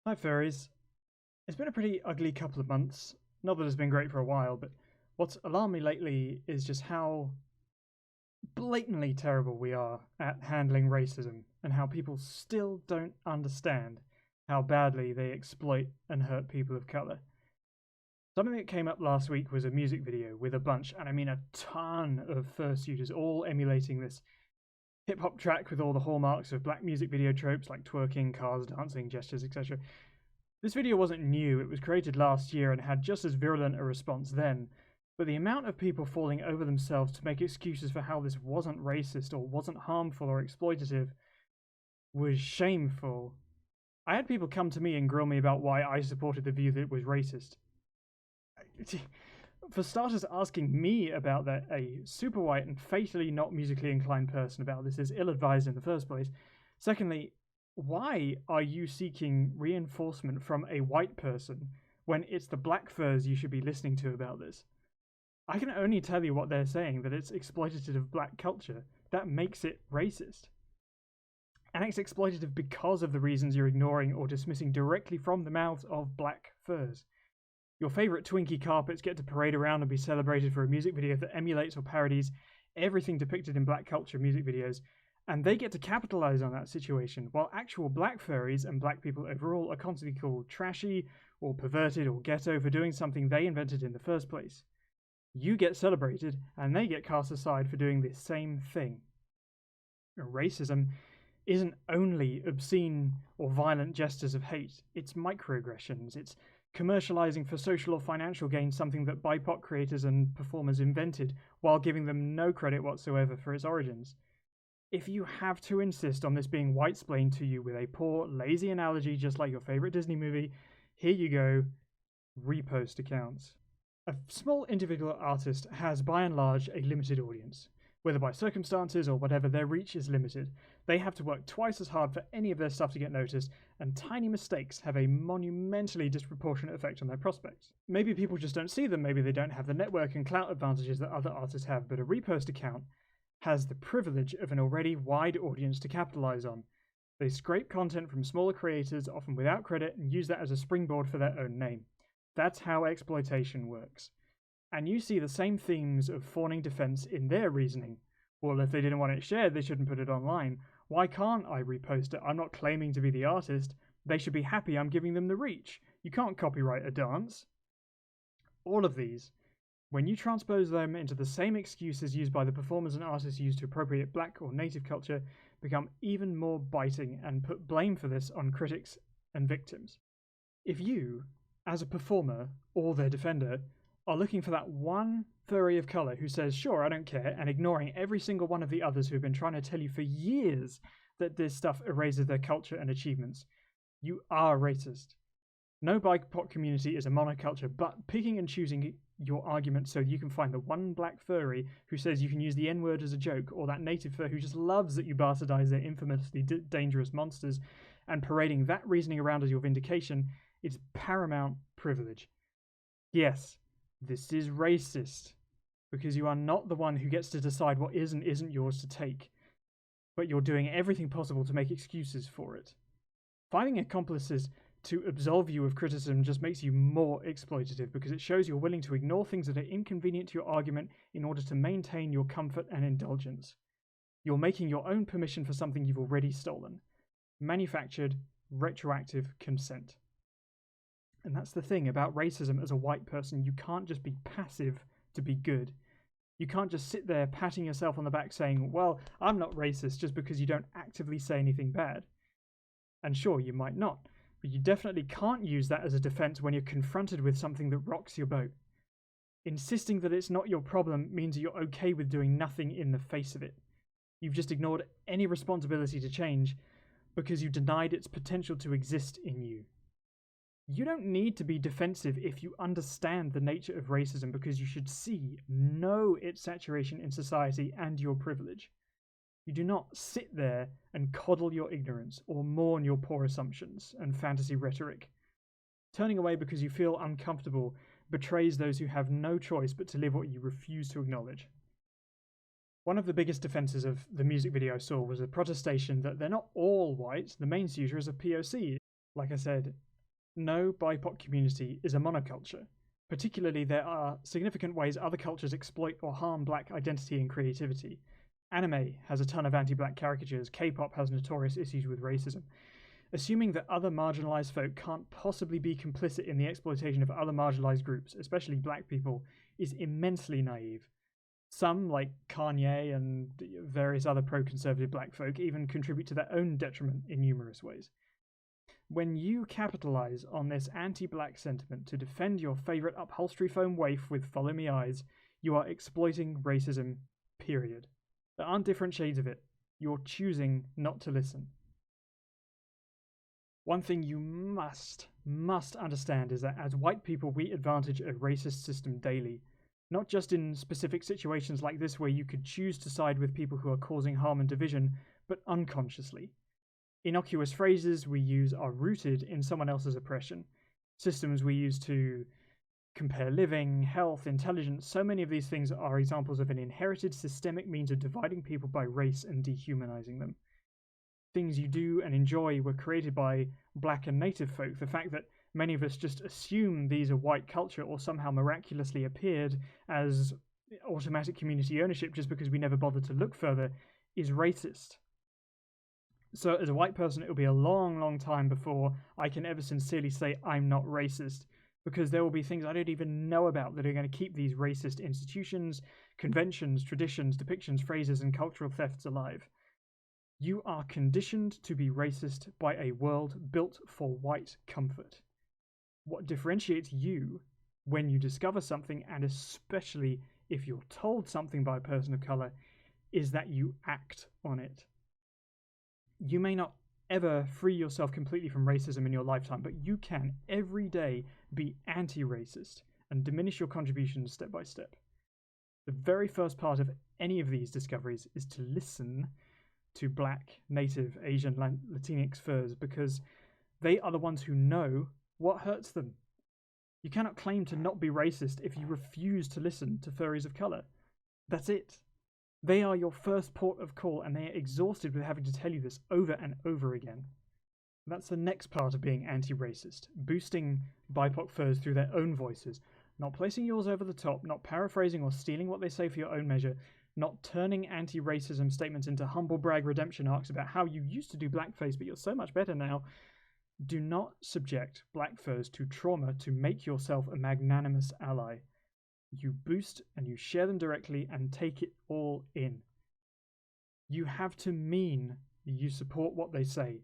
Hi furries. It's been a pretty ugly couple of months. Not that it's been great for a while, but what's alarmed me lately is just how blatantly terrible we are at handling racism and how people still don't understand how badly they exploit and hurt people of colour. Something that came up last week was a music video with a bunch, and I mean a ton of fursuiters all emulating this hip hop track with all the hallmarks of black music video tropes like twerking, cars, dancing, gestures, etc. This video wasn't new, it was created last year and had just as virulent a response then, but the amount of people falling over themselves to make excuses for how this wasn't racist or wasn't harmful or exploitative was shameful. I had people come to me and grill me about why I supported the view that it was racist. For starters, asking me about that, a super white and fatally not musically inclined person about this is ill-advised in the first place. Secondly, why are you seeking reinforcement from a white person when it's the black furs you should be listening to about this? I can only tell you what they're saying, that it's exploitative of black culture. That makes it racist. And it's exploitative because of the reasons you're ignoring or dismissing directly from the mouths of black furs. Your favourite Twinkie carpets get to parade around and be celebrated for a music video that emulates or parodies everything depicted in black culture music videos, and they get to capitalise on that situation, while actual black furries and black people overall are constantly called trashy or perverted or ghetto for doing something they invented in the first place. You get celebrated, and they get cast aside for doing the same thing. Racism isn't only obscene or violent gestures of hate, it's microaggressions, it's commercializing for social or financial gain something that BIPOC creators and performers invented while giving them no credit whatsoever for its origins. If you have to insist on this being white-splained to you with a poor, lazy analogy just like your favorite Disney movie, here you go, repost accounts. A small individual artist has by and large a limited audience. Whether by circumstances or whatever, their reach is limited. They have to work twice as hard for any of their stuff to get noticed, and tiny mistakes have a monumentally disproportionate effect on their prospects. Maybe people just don't see them, maybe they don't have the network and clout advantages that other artists have, but a repost account has the privilege of an already wide audience to capitalize on. They scrape content from smaller creators, often without credit, and use that as a springboard for their own name. That's how exploitation works. And you see the same themes of fawning defense in their reasoning. Well, if they didn't want it shared, they shouldn't put it online. Why can't I repost it? I'm not claiming to be the artist. They should be happy I'm giving them the reach. You can't copyright a dance. All of these, when you transpose them into the same excuses used by the performers and artists used to appropriate black or native culture, become even more biting and put blame for this on critics and victims. If you, as a performer or their defender, are looking for that one furry of colour who says, sure, I don't care, and ignoring every single one of the others who've been trying to tell you for years that this stuff erases their culture and achievements, you are racist. No BIPOC community is a monoculture, but picking and choosing your argument so you can find the one black furry who says you can use the N-word as a joke, or that native fur who just loves that you bastardize their infamously dangerous monsters, and parading that reasoning around as your vindication is paramount privilege. Yes, this is racist, because you are not the one who gets to decide what is and isn't yours to take, but you're doing everything possible to make excuses for it. Finding accomplices to absolve you of criticism just makes you more exploitative, because it shows you're willing to ignore things that are inconvenient to your argument in order to maintain your comfort and indulgence. You're making your own permission for something you've already stolen. Manufactured, retroactive consent. And that's the thing about racism as a white person. You can't just be passive to be good. You can't just sit there patting yourself on the back saying, well, I'm not racist, just because you don't actively say anything bad. And sure, you might not, but you definitely can't use that as a defense when you're confronted with something that rocks your boat. Insisting that it's not your problem means you're okay with doing nothing in the face of it. You've just ignored any responsibility to change because you denied its potential to exist in you. You don't need to be defensive if you understand the nature of racism, because you should know its saturation in society and your privilege. You do not sit there and coddle your ignorance or mourn your poor assumptions and fantasy rhetoric. Turning away because you feel uncomfortable betrays those who have no choice but to live what you refuse to acknowledge. One of the biggest defenses of the music video I saw was a protestation that they're not all white. The main user is a POC. Like I said, No BIPOC community is a monoculture. Particularly, there are significant ways other cultures exploit or harm black identity and creativity. Anime has a ton of anti-black caricatures, K-pop has notorious issues with racism. Assuming that other marginalized folk can't possibly be complicit in the exploitation of other marginalized groups, especially black people, is immensely naive. Some, like Kanye and various other pro-conservative black folk, even contribute to their own detriment in numerous ways. When you capitalize on this anti-black sentiment to defend your favorite upholstery foam waif with follow me eyes, you are exploiting racism, period. There aren't different shades of it. You're choosing not to listen. One thing you must understand is that as white people, we advantage a racist system daily. Not just in specific situations like this where you could choose to side with people who are causing harm and division, but unconsciously. Innocuous phrases we use are rooted in someone else's oppression. Systems we use to compare living, health, intelligence, so many of these things are examples of an inherited systemic means of dividing people by race and dehumanizing them. Things you do and enjoy were created by black and native folk. The fact that many of us just assume these are white culture or somehow miraculously appeared as automatic community ownership just because we never bothered to look further is racist. So as a white person, it'll be a long time before I can ever sincerely say I'm not racist, because there will be things I don't even know about that are going to keep these racist institutions, conventions, traditions, depictions, phrases, and cultural thefts alive. You are conditioned to be racist by a world built for white comfort. What differentiates you when you discover something, and especially if you're told something by a person of color, is that you act on it. You may not ever free yourself completely from racism in your lifetime, but you can every day be anti-racist and diminish your contributions step by step. The very first part of any of these discoveries is to listen to Black, Native, Asian, Latinx furs, because they are the ones who know what hurts them. You cannot claim to not be racist if you refuse to listen to furries of color. That's it. They are your first port of call, and they are exhausted with having to tell you this over and over again. That's the next part of being anti-racist, boosting BIPOC furs through their own voices, not placing yours over the top, not paraphrasing or stealing what they say for your own measure, not turning anti-racism statements into humble brag redemption arcs about how you used to do blackface but you're so much better now. Do not subject black furs to trauma to make yourself a magnanimous ally. You boost and you share them directly and take it all in. You have to mean you support what they say.